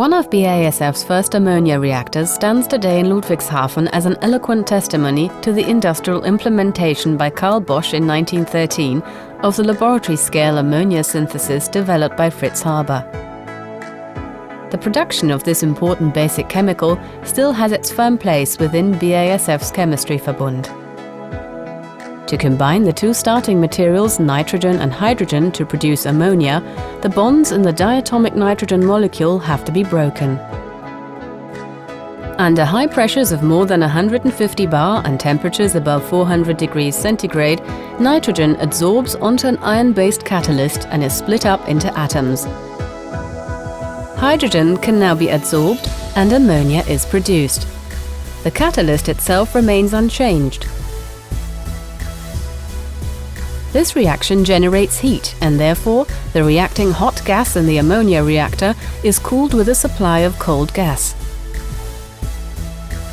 One of BASF's first ammonia reactors stands today in Ludwigshafen as an eloquent testimony to the industrial implementation by Carl Bosch in 1913 of the laboratory-scale ammonia synthesis developed by Fritz Haber. The production of this important basic chemical still has its firm place within BASF's chemistry Verbund. To combine the two starting materials, nitrogen and hydrogen, to produce ammonia, the bonds in the diatomic nitrogen molecule have to be broken. Under high pressures of more than 150 bar and temperatures above 400 degrees centigrade, nitrogen adsorbs onto an iron-based catalyst and is split up into atoms. Hydrogen can now be adsorbed and ammonia is produced. The catalyst itself remains unchanged. This reaction generates heat, and therefore the reacting hot gas in the ammonia reactor is cooled with a supply of cold gas.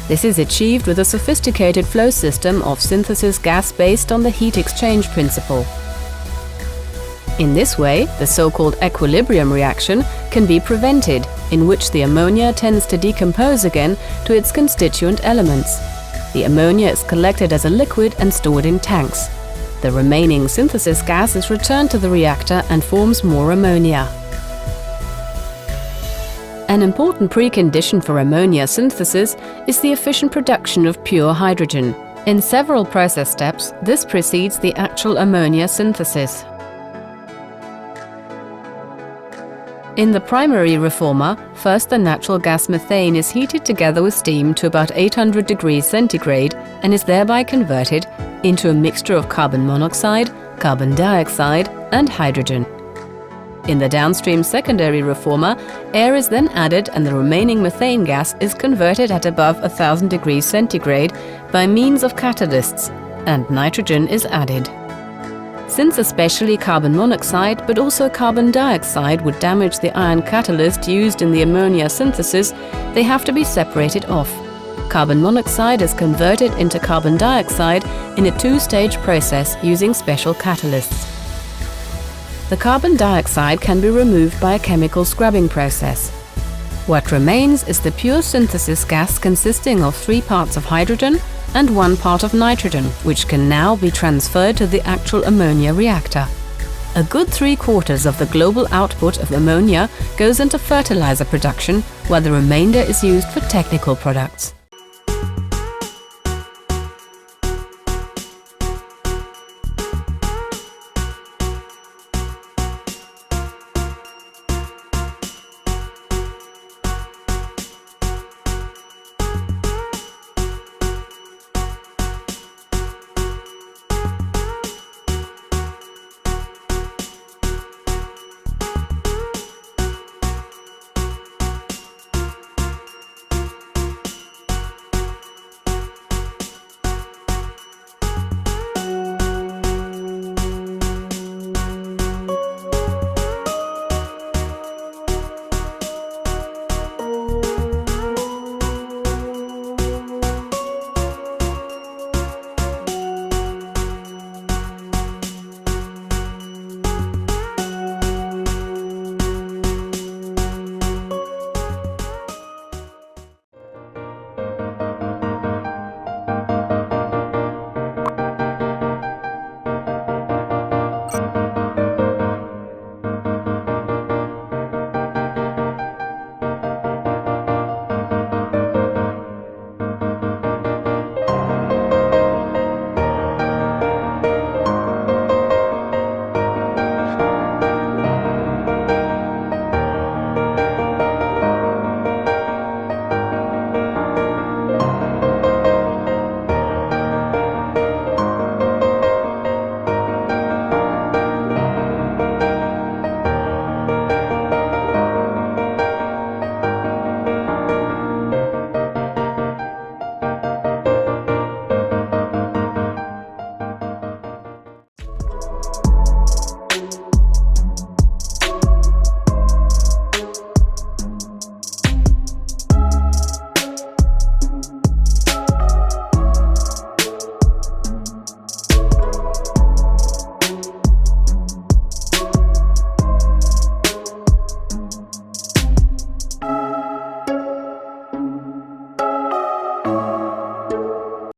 This is achieved with a sophisticated flow system of synthesis gas based on the heat exchange principle. In this way, the so-called equilibrium reaction can be prevented, in which the ammonia tends to decompose again to its constituent elements. The ammonia is collected as a liquid and stored in tanks. The remaining synthesis gas is returned to the reactor and forms more ammonia. An important precondition for ammonia synthesis is the efficient production of pure hydrogen. In several process steps, this precedes the actual ammonia synthesis. In the primary reformer, first the natural gas methane is heated together with steam to about 800 degrees centigrade and is thereby converted into a mixture of carbon monoxide, carbon dioxide and hydrogen. In the downstream secondary reformer, air is then added and the remaining methane gas is converted at above 1000 degrees centigrade by means of catalysts, and nitrogen is added. Since especially carbon monoxide but also carbon dioxide would damage the iron catalyst used in the ammonia synthesis, they have to be separated off. Carbon monoxide is converted into carbon dioxide in a two-stage process using special catalysts. The carbon dioxide can be removed by a chemical scrubbing process. What remains is the pure synthesis gas consisting of 3 parts of hydrogen and 1 part of nitrogen, which can now be transferred to the actual ammonia reactor. A good 3/4 of the global output of ammonia goes into fertilizer production, while the remainder is used for technical products.